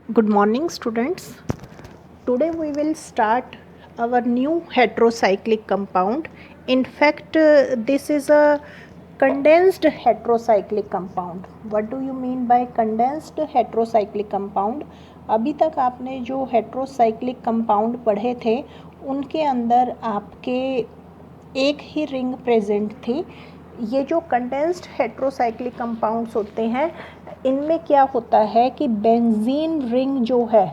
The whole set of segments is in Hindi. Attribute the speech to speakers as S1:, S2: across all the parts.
S1: Good morning, students. Today we will start our new heterocyclic compound. In fact, this is a condensed heterocyclic compound. What do you mean by condensed heterocyclic compound? अभी तक आपने जो हेटेरोसाइक्लिक कंपाउंड पढ़े थे उनके अंदर आपके एक ही रिंग प्रेजेंट थी। ये जो कंडेंस्ड हेटेरोसाइक्लिक कंपाउंड्स होते हैं इनमें क्या होता है कि बेंजीन रिंग जो है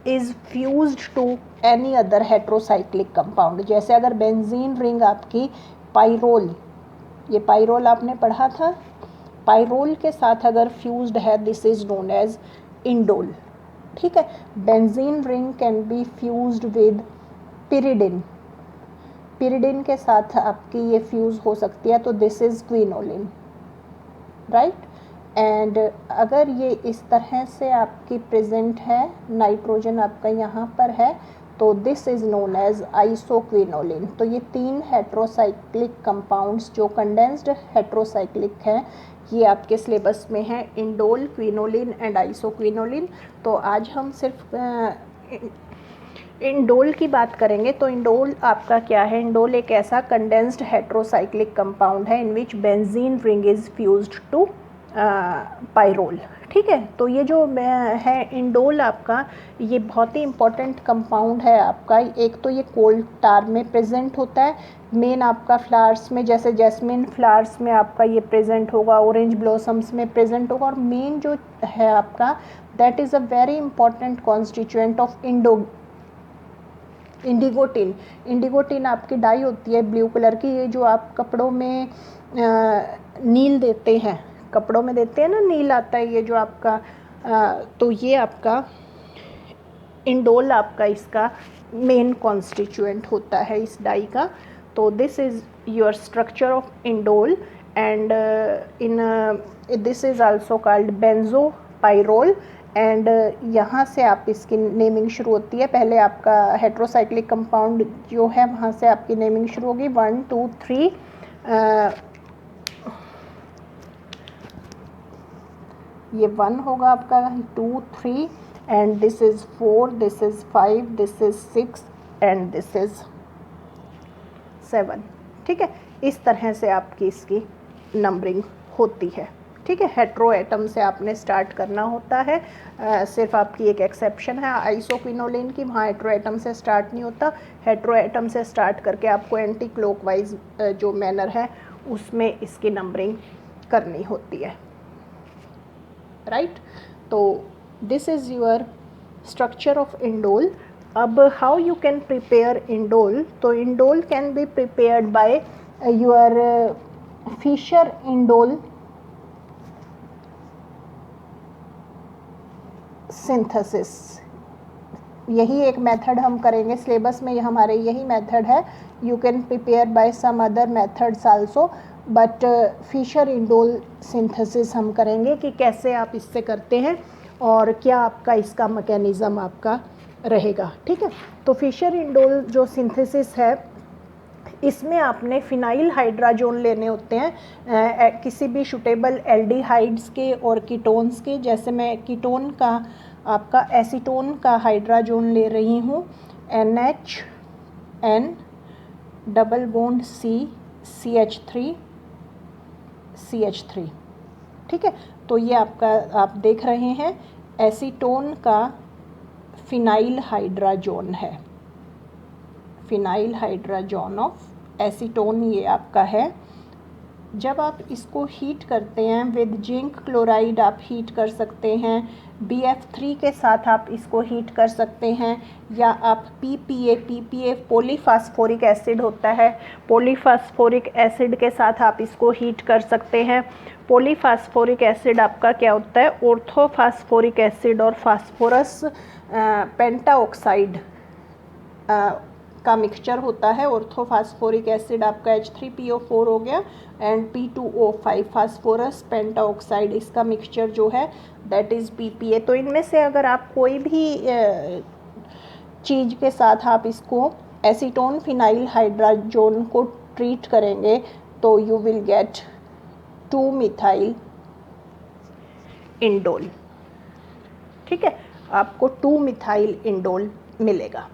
S1: is fused to any other heterocyclic compound. जैसे अगर बेंजीन रिंग आपकी पाइरोल, ये पाइरोल आपने पढ़ा था, पाइरोल के साथ अगर फ्यूज्ड है this is known as indole. ठीक है, benzene ring can be fused with pyridine, pyridine के साथ आपकी ये फ्यूज़ हो सकती है तो this is quinoline, right. And अगर ये इस तरह से आपकी प्रेजेंट है, नाइट्रोजन आपका यहाँ पर है, तो this is known as isoquinoline. तो ये तीन हेटेरोसाइक्लिक कंपाउंड्स जो कंडेंस्ड हेटेरोसाइक्लिक हैं ये आपके सिलेबस में है, इंडोल, क्विनोलिन एंड आइसोक्विनोलिन। तो आज हम सिर्फ इंडोल की बात करेंगे। तो इंडोल आपका क्या है? इंडोल एक ऐसा कंडेंस्ड हेटेरोसाइक्लिक कंपाउंड है in which benzene ring is fused to pyrrole. ठीक है, तो ये जो है इंडोल आपका, ये बहुत ही इम्पॉर्टेंट कंपाउंड है आपका। एक तो ये कोल टार में प्रेजेंट होता है, मेन आपका फ्लावर्स में, जैसे जैस्मिन फ्लावर्स में आपका ये प्रेजेंट होगा, ऑरेंज ब्लॉसम्स में प्रेजेंट होगा। और मेन जो है आपका that is a very important constituent of indigotin. Indigotin आपकी डाई होती है ब्लू कलर की, ये जो आप कपड़ों में नील देते हैं, कपड़ों में देते हैं ना, नील आता है ये जो आपका, तो ये आपका इंडोल आपका इसका मेन कॉन्स्टिट्यूएंट होता है इस डाई का। तो this is your structure of indole and in this is also called benzopyrrole. And यहाँ से आप इसकी नेमिंग शुरू होती है। पहले आपका हेटेरोसाइक्लिक कंपाउंड जो है वहाँ से आपकी नेमिंग शुरू होगी, 1 2 3, ये 1 होगा आपका, 2 3 and this is 4, this is 5, this is 6 and this is 7। ठीक है, इस तरह से आपकी इसकी नंबरिंग होती है। ठीक है, हेट्रो एटम से आपने स्टार्ट करना होता है। सिर्फ आपकी एक एक्सेप्शन है आइसोक्विनोलिन की, वहाँ हेट्रो एटम से स्टार्ट नहीं होता। हेट्रो एटम से स्टार्ट करके आपको एंटी क्लॉकवाइज जो मैनर है उसमें इसकी नंबरिंग करनी होती है, राइट। तो this is your structure of indole. अब how you can prepare indole? तो indole can be prepared by your Fischer indole synthesis. यही एक मेथड हम करेंगे सिलेबस में, हमारे यही मेथड है। You can prepare by some other methods also, but Fischer indole synthesis हम करेंगे कि कैसे आप इससे करते हैं और क्या आपका इसका मैकेनिज़्म आपका रहेगा। ठीक है, तो फिशर इंडोल जो सिंथेसिस है इसमें आपने फिनाइल हाइड्राजोन लेने होते हैं किसी भी सूटेबल एल्डिहाइड्स के और कीटोन्स के। जैसे मैं कीटोन का आपका एसीटोन का हाइड्राजोन ले रही हूँ, NHN double bond CH3 CH3। ठीक है, तो ये आपका आप देख रहे हैं एसीटोन का फिनाइल हाइड्राजोन है, फिनाइल हाइड्राजोन ऑफ एसीटोन ये आपका है। जब आप इसको हीट करते हैं विद जिंक क्लोराइड आप हीट कर सकते हैं, BF3 के साथ आप इसको हीट कर सकते हैं, या आप PPA पॉलीफास्फोरिक एसिड होता है, पॉलीफास्फोरिक एसिड के साथ आप इसको हीट कर सकते हैं। पॉलीफास्फोरिक एसिड आपका क्या होता है? ऑर्थोफास्फोरिक एसिड और फास्फोरस पेंटाऑक्साइड का मिक्सचर होता है। ऑर्थोफास्फोरिक एसिड आपका H3PO4 हो गया एंड P2O5 फास्फोरस पेंटाऑक्साइड, इसका मिक्सचर जो है दैट इज़ PPA। तो इनमें से अगर आप कोई भी चीज़ के साथ आप इसको एसीटोन फिनाइल हाइड्राजोन को ट्रीट करेंगे तो you will gate 2 methyl indole. ठीक है, आपको 2 मिथाइल इंडोल मिलेगा।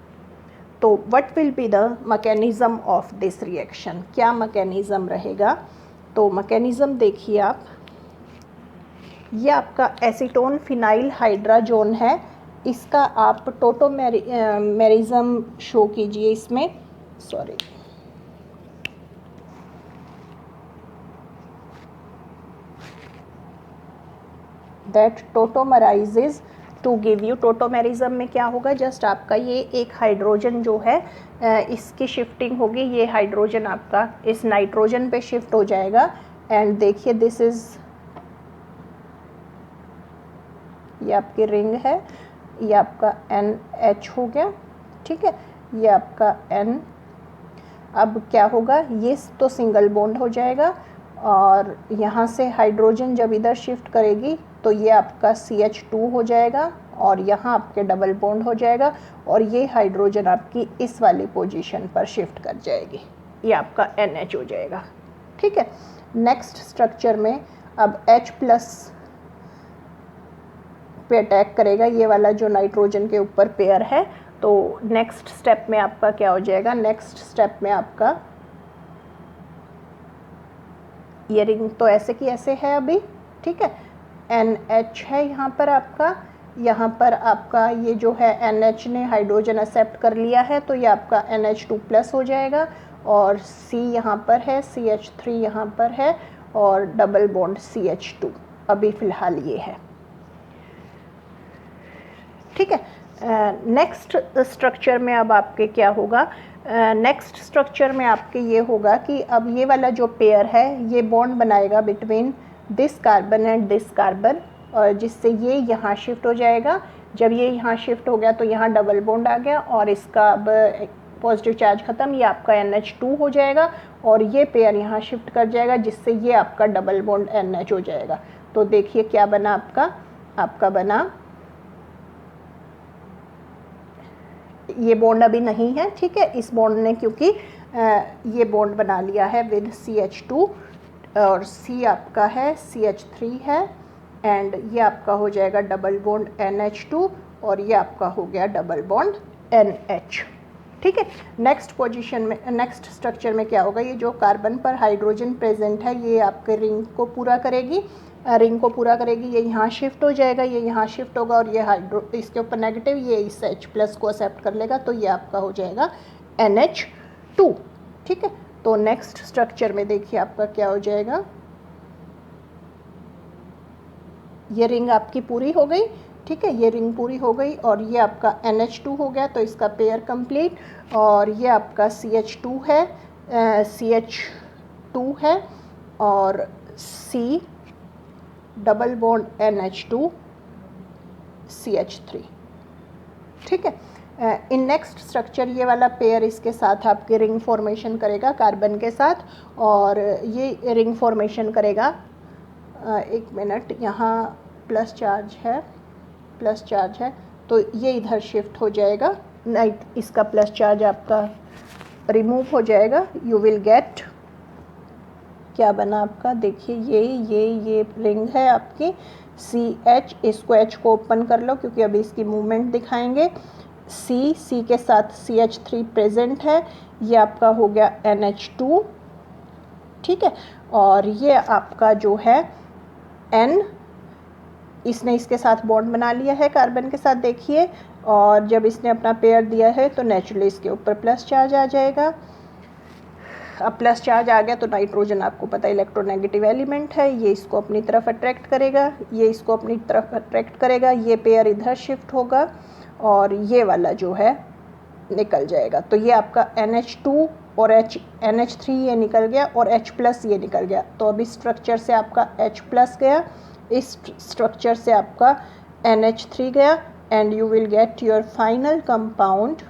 S1: तो what will be the mechanism of this reaction, क्या मैकेनिज्म रहेगा? तो मैकेनिज्म देखिए आप, ये आपका एसीटोन फिनाइल हाइड्राजोन है, इसका आप टोटोमेरिज्म शो कीजिए इसमें, sorry that tautomerizes to give you. Tautomerism में क्या होगा, जस्ट आपका ये एक हाइड्रोजन जो है इसकी शिफ्टिंग होगी, ये हाइड्रोजन आपका इस नाइट्रोजन पे शिफ्ट हो जाएगा। एंड देखिए दिस इज, ये आपकी रिंग है, ये आपका NH हो गया। ठीक है, ये आपका N, अब क्या होगा, ये तो सिंगल बॉन्ड हो जाएगा और यहाँ से हाइड्रोजन जब इधर शिफ्ट करेगी तो ये आपका CH2 हो जाएगा और यहाँ आपके डबल बॉन्ड हो जाएगा और ये हाइड्रोजन आपकी इस वाली पोजीशन पर शिफ्ट कर जाएगी, ये आपका NH हो जाएगा। ठीक है, नेक्स्ट स्ट्रक्चर में अब H प्लस पे अटैक करेगा, ये वाला जो नाइट्रोजन के ऊपर पेयर है। तो नेक्स्ट स्टेप में आपका क्या हो जाएगा, नेक्स्ट स्टेप में आपका ये रिंग तो ऐसे की ऐसे है अभी। ठीक है, NH है यहाँ पर आपका ये जो है NH ने हाइड्रोजन एक्सेप्ट कर लिया है, तो ये आपका NH2 प्लस हो जाएगा और C यहाँ पर है, CH3 यहाँ पर है और डबल बॉन्ड CH2 अभी फ़िलहाल ये है। ठीक है, नेक्स्ट स्ट्रक्चर में अब आपके क्या होगा, नेक्स्ट स्ट्रक्चर में आपके ये होगा कि अब ये वाला जो पेयर है ये बॉन्ड बनाएगा between this carbon and this carbon, और जिससे ये यहाँ शिफ्ट हो जाएगा। जब ये यहाँ शिफ्ट हो गया तो यहाँ डबल बॉन्ड आ गया और इसका अब पॉजिटिव चार्ज ख़त्म, ये आपका NH2 हो जाएगा और ये पेयर यहाँ शिफ्ट कर जाएगा जिससे ये आपका डबल बॉन्ड NH हो जाएगा। तो देखिए क्या बना आपका बना, ये बॉन्ड अभी नहीं है। ठीक है, इस बॉन्ड ने क्योंकि ये बॉन्ड बना लिया है विद CH2 और C आपका है CH3 है एंड ये आपका हो जाएगा डबल बॉन्ड NH2 और ये आपका हो गया डबल बॉन्ड NH। ठीक है, नेक्स्ट पोजीशन में, नेक्स्ट स्ट्रक्चर में क्या होगा, ये जो कार्बन पर हाइड्रोजन प्रेजेंट है ये आपके रिंग को पूरा करेगी, ये यहाँ शिफ्ट हो जाएगा, ये यहाँ शिफ्ट होगा और ये इसके ऊपर नेगेटिव, ये इस H प्लस को एक्सेप्ट कर लेगा तो ये आपका हो जाएगा NH2। ठीक है, तो नेक्स्ट स्ट्रक्चर में देखिए आपका क्या हो जाएगा, ये रिंग आपकी पूरी हो गई। ठीक है, ये रिंग पूरी हो गई और ये आपका NH2 हो गया तो इसका पेयर कंप्लीट, और ये आपका CH2 है, CH2 है और C double bond NH2 CH3। ठीक है, इन नेक्स्ट स्ट्रक्चर ये वाला पेयर इसके साथ आपके रिंग फॉर्मेशन करेगा कार्बन के साथ, और ये रिंग फॉर्मेशन करेगा, एक मिनट, यहाँ प्लस चार्ज है तो ये इधर शिफ्ट हो जाएगा, नाइट इसका प्लस चार्ज आपका रिमूव हो जाएगा। यू विल गेट, क्या बना आपका, देखिए ये रिंग है आपकी CH, इसको H को ओपन कर लो क्योंकि अभी इसकी मूवमेंट दिखाएंगे। C के साथ CH3 प्रेजेंट है, ये आपका हो गया NH2। ठीक है, और ये आपका जो है N, इसने इसके साथ बॉन्ड बना लिया है कार्बन के साथ देखिए, और जब इसने अपना पेयर दिया है तो नेचुरली इसके ऊपर प्लस चार्ज आ जाएगा। अब प्लस चार्ज आ गया तो नाइट्रोजन आपको पता है इलेक्ट्रोनेगेटिव एलिमेंट है, ये इसको अपनी तरफ अट्रैक्ट करेगा, ये पेयर इधर शिफ्ट होगा और ये वाला जो है निकल जाएगा। तो ये आपका NH2 और NH3 ये निकल गया और H प्लस ये निकल गया। तो अभी स्ट्रक्चर से आपका H प्लस गया, इस स्ट्रक्चर से आपका NH3 गया and you will get your final compound.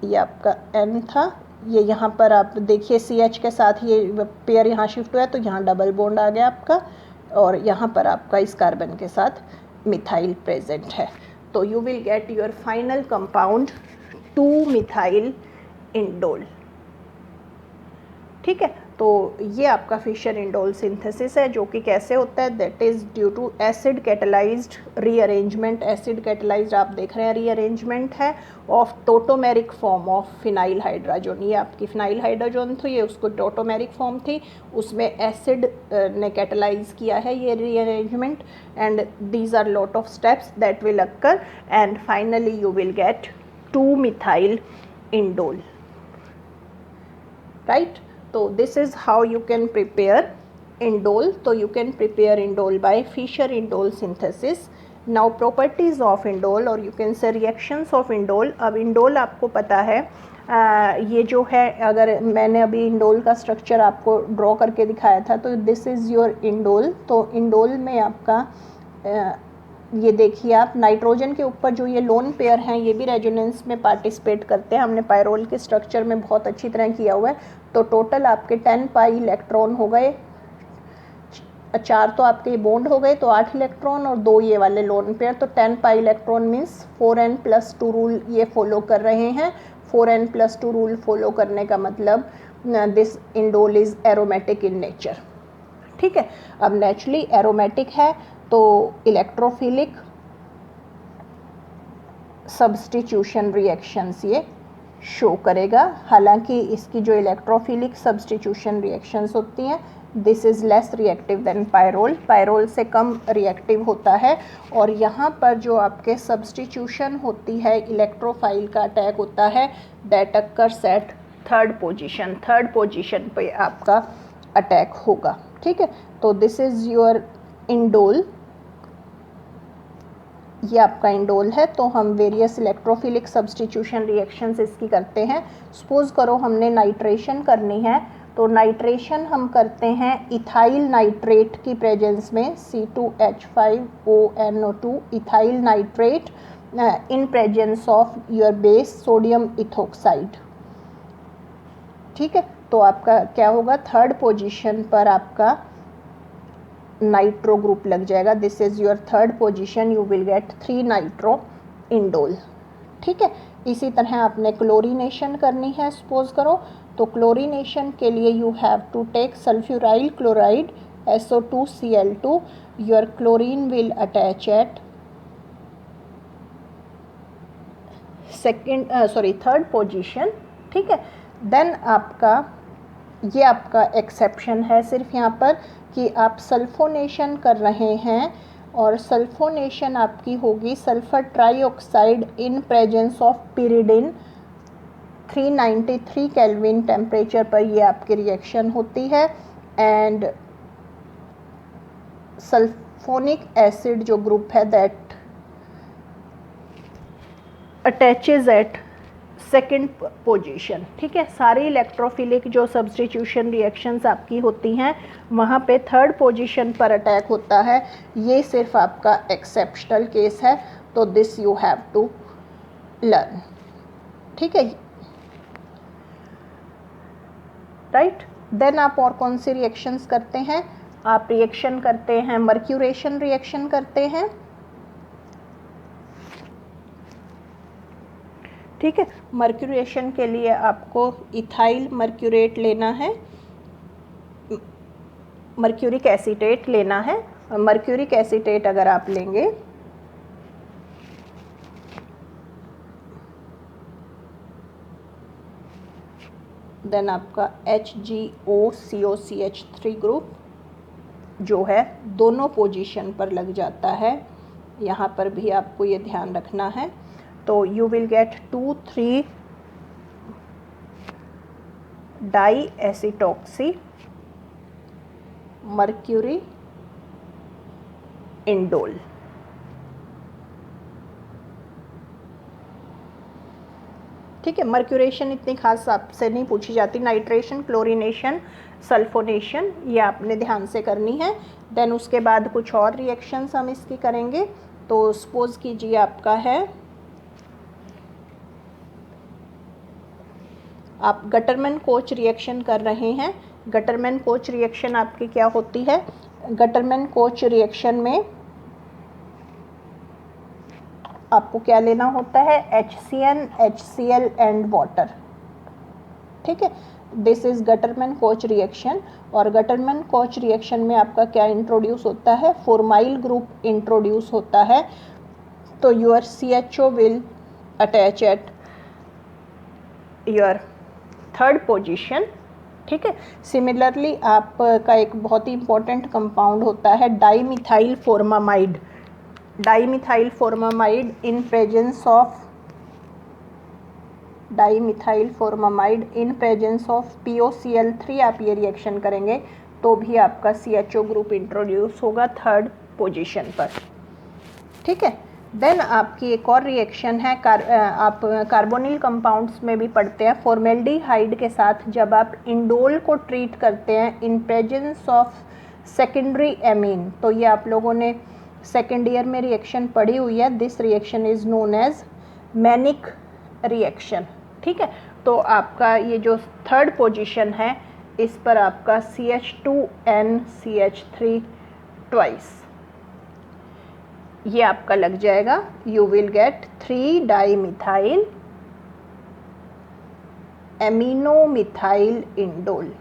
S1: ये आपका N था, ये यहाँ पर आप देखिए CH के साथ ये पेयर यहाँ शिफ्ट हुआ तो यहाँ डबल बॉन्ड आ गया आपका, और यहाँ पर आपका इस कार्बन के साथ मिथाइल प्रेजेंट है। तो you will get your final compound 2 methyl indole. ठीक है, तो ये आपका फिशर इंडोल सिंथेसिस है, जो कि कैसे होता है, that is due to acid catalysed rearrangement. Acid catalysed आप देख रहे हैं रीअरेंजमेंट है of tautomeric form of phenyl hydrazone. ये आपकी फिनाइल हाइड्राजोन थी, ये उसको टोटोमेरिक फॉर्म थी, उसमें एसिड ने कैटेलाइज किया है ये rearrangement, and these are lot of steps that will occur, and finally you will get 2-methyl indole, right? So this is how you can prepare indole. So you can prepare indole by Fischer-Indole synthesis. Now properties of indole, और you can say reactions of indole. अब indole आपको पता है ये जो है, अगर मैंने अभी इंडोल का स्ट्रक्चर आपको ड्रॉ करके दिखाया था, तो दिस इज़ योर इंडोल। तो इंडोल में आपका ये देखिए आप, नाइट्रोजन के ऊपर जो ये लोन पेयर हैं ये भी रेजोनेंस में पार्टिसिपेट करते हैं। हमने पायरोल के स्ट्रक्चर में बहुत अच्छी तरह किया हुआ है। तो टोटल आपके 10 पाई इलेक्ट्रॉन हो गए, 4 तो आपके बॉन्ड हो गए, तो 8 इलेक्ट्रॉन और 2 ये वाले लोन पेयर, तो 10 pi electron means 4n+2 rule ये फॉलो कर रहे हैं। 4n+2 रूल फॉलो करने का मतलब this indole is aromatic in nature, ठीक है। अब नेचुरली एरोमेटिक है तो इलेक्ट्रोफिलिक सब्स्टिट्यूशन रिएक्शंस ये शो करेगा। हालांकि इसकी जो इलेक्ट्रोफिलिक सब्स्टिट्यूशन रिएक्शंस होती हैं, this is less reactive than pyrrole, pyrrole से कम रिएक्टिव होता है। और यहाँ पर जो आपके सब्स्टिट्यूशन होती है, इलेक्ट्रोफाइल का अटैक होता है, that occurs at third position पे आपका अटैक होगा, ठीक है। तो दिस इज़ योर इंडोल, ये आपका इंडोल है। तो हम वेरियस इलेक्ट्रोफिलिक सब्स्टिट्यूशन रिएक्शंस इसकी करते हैं। सपोज करो हमने नाइट्रेशन करनी है, तो नाइट्रेशन हम करते हैं इथाइल नाइट्रेट की प्रेजेंस में, C2H5ONO2 ethyl nitrate in presence of your base sodium ethoxide, ठीक है। तो आपका क्या होगा, थर्ड पोजीशन पर आपका नाइट्रो ग्रुप लग जाएगा। This is your third position, you will get 3 nitro indole, ठीक है। इसी तरह आपने क्लोरीनेशन करनी है सपोज करो, तो क्लोरीनेशन के लिए you have to take sulfuryl chloride SO2Cl2, your chlorine will attach at third position, ठीक है। देन आपका ये आपका एक्सेप्शन है सिर्फ यहाँ पर कि आप सल्फोनेशन कर रहे हैं, और सल्फोनेशन आपकी होगी sulphur trioxide in presence of pyridine. 393 kelvin temperature पर ये आपकी रिएक्शन होती है, एंड सल्फोनिक एसिड जो ग्रुप है that attaches at second position, ठीक है। सारी इलेक्ट्रोफिलिक जो सब्स्टिट्यूशन रिएक्शंस आपकी होती हैं वहाँ पे थर्ड पोजीशन पर अटैक होता है। ये सिर्फ आपका एक्सेप्शनल केस है, तो this you have to learn, ठीक है, राइट। देन आप और कौन सी रिएक्शंस करते हैं, आप रिएक्शन करते हैं, मर्क्यूरेशन रिएक्शन करते हैं, ठीक है। मर्क्यूरेशन के लिए आपको इथाइल मर्क्यूरेट लेना है, मर्क्यूरिक एसीटेट लेना है। मर्क्यूरिक एसीटेट अगर आप लेंगे देन आपका HgOCOCH3 ग्रुप जो है दोनों पोजीशन पर लग जाता है। यहाँ पर भी आपको ये ध्यान रखना है। तो you will get 2,3 di acetoxy mercury indole, ठीक है। मर्क्यूरेशन इतनी खास आपसे नहीं पूछी जाती, नाइट्रेशन, क्लोरीनेशन, सल्फोनेशन ये आपने ध्यान से करनी है। देन उसके बाद कुछ और रिएक्शंस हम इसकी करेंगे। तो सपोज कीजिए आपका है, आप गटरमैन कोच रिएक्शन कर रहे हैं। गटरमैन कोच रिएक्शन आपकी क्या होती है, गटरमैन कोच रिएक्शन में आपको क्या लेना होता है, HCN, HCl एंड वाटर, ठीक है। This is Gattermann coach reaction, और गटरमैन कोच रिएक्शन में आपका क्या इंट्रोड्यूस होता है, फॉर्माइल ग्रुप इंट्रोड्यूस होता है। तो your CHO will attach at your third position. ठीक है। सिमिलरली आपका एक बहुत ही इंपॉर्टेंट कंपाउंड होता है dimethyl formamide. Dimethyl formamide in presence of dimethyl formamide in presence of POCl3 आप ये रिएक्शन करेंगे तो भी आपका CHO ग्रुप इंट्रोड्यूस होगा थर्ड पोजीशन पर। ठीक है। देन आपकी एक और रिएक्शन है, आप कार्बोनिल कंपाउंड्स में भी पढ़ते हैं, फॉर्मेल्डिहाइड के साथ जब आप इंडोल को ट्रीट करते हैं इन प्रेजेंस ऑफ सेकेंडरी एमीन, तो ये आप लोगों ने सेकेंड ईयर में रिएक्शन पढ़ी हुई है। This reaction is known as Mannich reaction. ठीक है। तो आपका ये जो थर्ड पोजीशन है इस पर आपका CH2NCH3 ट्वाइस ये आपका लग जाएगा। You will get 3 dimethyl aminomethyl indole,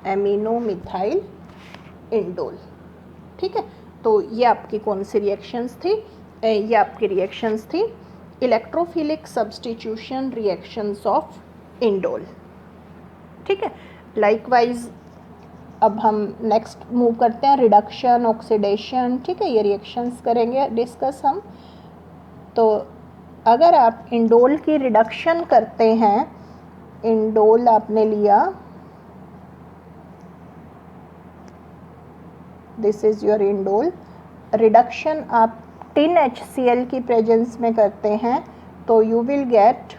S1: aminomethyl indole. ठीक है। तो ये आपकी कौन सी रिएक्शंस थी, ये आपकी रिएक्शंस थी electrophilic substitution reactions of indole. ठीक है। लाइकवाइज अब हम नेक्स्ट मूव करते हैं रिडक्शन, ऑक्सीडेशन। ठीक है। ये रिएक्शंस करेंगे डिस्कस हम। तो अगर आप इंडोल की रिडक्शन करते हैं, इंडोल आपने लिया, this is your indole, reduction आप टिन HCl की प्रेजेंस में करते हैं तो यू विल गेट,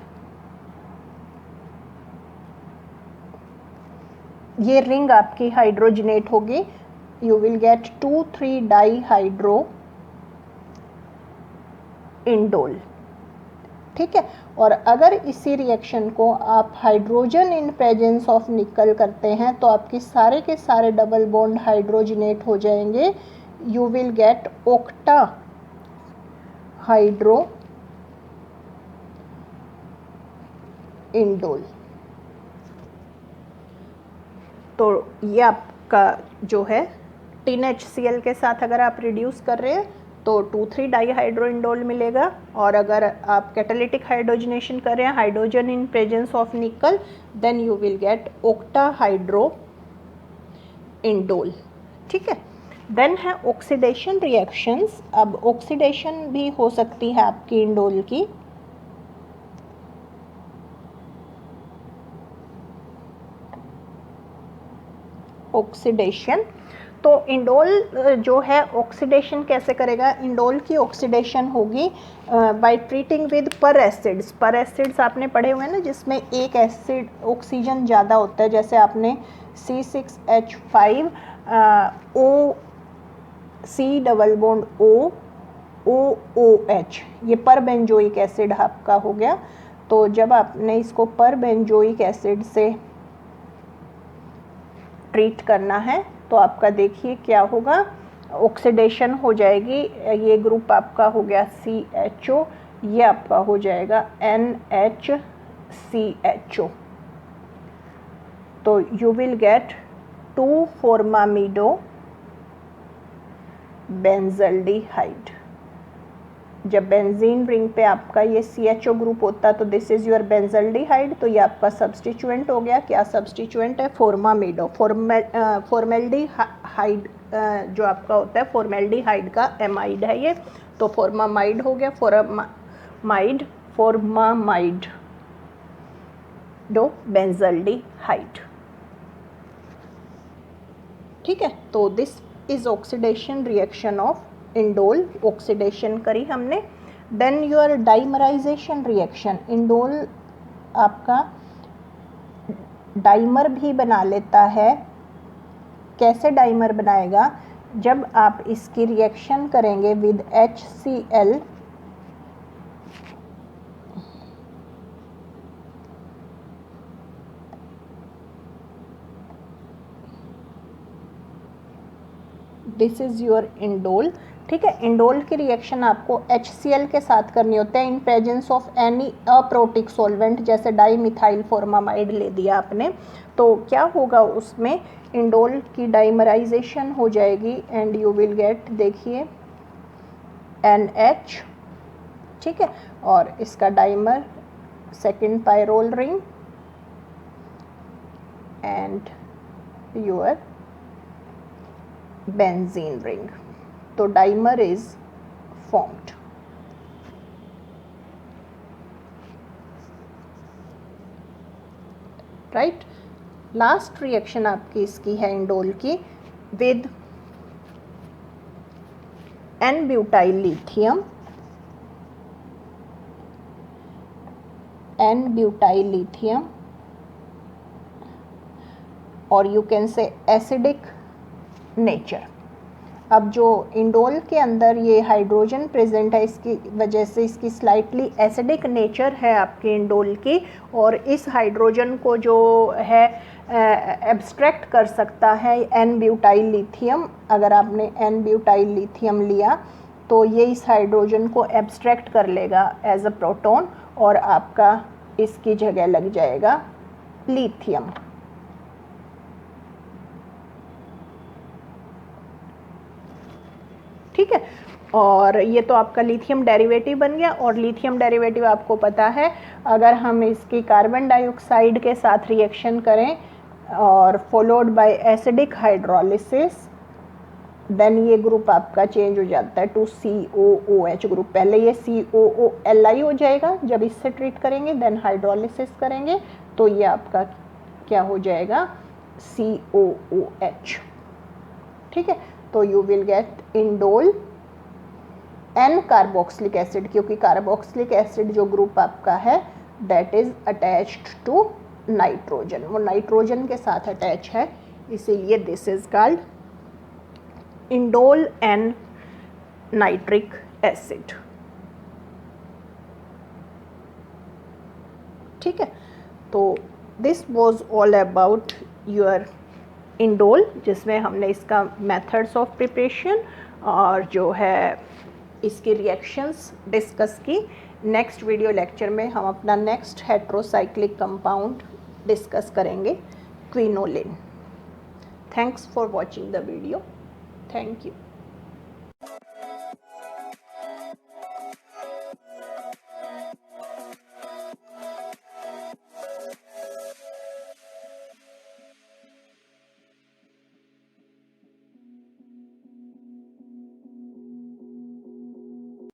S1: ये रिंग आपकी हाइड्रोजनेट होगी, you will get 2,3 dihydro indole. ठीक है। और अगर इसी रिएक्शन को आप हाइड्रोजन इन प्रेजेंस ऑफ निकल करते हैं तो आपके सारे के सारे डबल बॉन्ड हाइड्रोजनेट हो जाएंगे, you will get octa hydro indole. तो ये आपका जो है टिन HCl के साथ अगर आप रिड्यूस कर रहे हैं तो 2,3 डाईहाइड्रो इंडोल मिलेगा, और अगर आप कैटालिटिक हाइड्रोजनेशन कर रहे हैं hydrogen in presence of nickel, then you will get octahydroindole. ठीक है। देन है ऑक्सीडेशन रिएक्शंस। अब ऑक्सीडेशन भी हो सकती है आपकी इंडोल की। ऑक्सीडेशन, तो इंडोल जो है ऑक्सीडेशन कैसे करेगा, इंडोल की ऑक्सीडेशन होगी बाय ट्रीटिंग विद पर एसिड्स। पर एसिड्स आपने पढ़े हुए हैं ना, जिसमें एक एसिड ऑक्सीजन ज़्यादा होता है, जैसे आपने C6H5 O C double bond O OOH, ये पर बेंजोइक एसिड आपका हो गया। तो जब आपने इसको पर बेंजोइक एसिड से ट्रीट करना है तो आपका देखिए क्या होगा, ऑक्सीडेशन हो जाएगी। ये ग्रुप आपका हो गया CHO, ये आपका हो जाएगा NHCHO। तो यू विल गेट 2 फॉर्मामिडो बेंजल्डिहाइड। जब बेंजीन रिंग पे आपका ये CHO ग्रुप होता तो दिस इज़ योर बेंजल्डिहाइड, तो ये आपका सब्सटीट्यूएंट हो गया। क्या सब्सटीट्यूएंट है, फॉर्मामिडो। फॉर्मेल्डिहाइड जो आपका होता है फॉर्मेल्डिहाइड का एमाइड है ये, तो फॉर्मामाइड हो गया, फॉर्मामाइड डो बेंजल्डिहाइड। ठीक है। तो this is oxidation reaction of indole, oxidation करी हमने। Then your dimerisation reaction, indole आपका डाइमर भी बना लेता है। कैसे डाइमर बनाएगा, जब आप इसकी रिएक्शन करेंगे with HCl, this is your indole. ठीक है। इंडोल की रिएक्शन आपको HCl के साथ करनी होती है इन presence of any aprotic solvent, जैसे डाईमिथाइल फॉर्मामाइड ले दिया आपने, तो क्या होगा उसमें इंडोल की डाइमराइजेशन हो जाएगी एंड यू विल गेट, देखिए NH, ठीक है, और इसका dimer second pyrrole ring and your benzene ring, तो dimer is formed. Right, last reaction आपकी इसकी है इंडोल की with N butyl lithium, N butyl lithium, और you can say acidic nature. अब जो इंडोल के अंदर ये हाइड्रोजन प्रेजेंट है, इसकी वजह से इसकी स्लाइटली एसिडिक नेचर है आपके इंडोल की, और इस हाइड्रोजन को जो है एब्स्ट्रैक्ट कर सकता है N-ब्यूटाइल लिथियम। अगर आपने N-ब्यूटाइल लिथियम लिया तो ये इस हाइड्रोजन को एब्स्ट्रैक्ट कर लेगा एज अ प्रोटॉन, और आपका इसकी जगह लग जाएगा लिथियम। ठीक है, और ये तो आपका लिथियम डेरिवेटिव बन गया। और लिथियम डेरिवेटिव आपको पता है, अगर हम इसकी कार्बन डाइऑक्साइड के साथ रिएक्शन करें और followed by acidic hydrolysis, then ये ग्रुप आपका चेंज हो जाता है टू COOH ग्रुप। पहले ये COOLI हो जाएगा जब इससे ट्रीट करेंगे, देन हाइड्रोलिसिस करेंगे तो ये आपका क्या हो जाएगा, COOH। ठीक है, तो you will get indole N carboxylic acid, क्योंकि कार्बोक्सिलिक एसिड जो ग्रुप आपका है that is attached to nitrogen, वो नाइट्रोजन के साथ अटैच है, इसीलिए this is called indole N nitric acid. ठीक है, तो this was all about your indole, जिसमें हमने इसका मेथड्स ऑफ प्रिपरेशन और जो है इसकी रिएक्शंस डिस्कस की। नेक्स्ट वीडियो लेक्चर में हम अपना नेक्स्ट हेट्रोसाइक्लिक कंपाउंड डिस्कस करेंगे, quinoline. Thanks for watching the video. Thank you.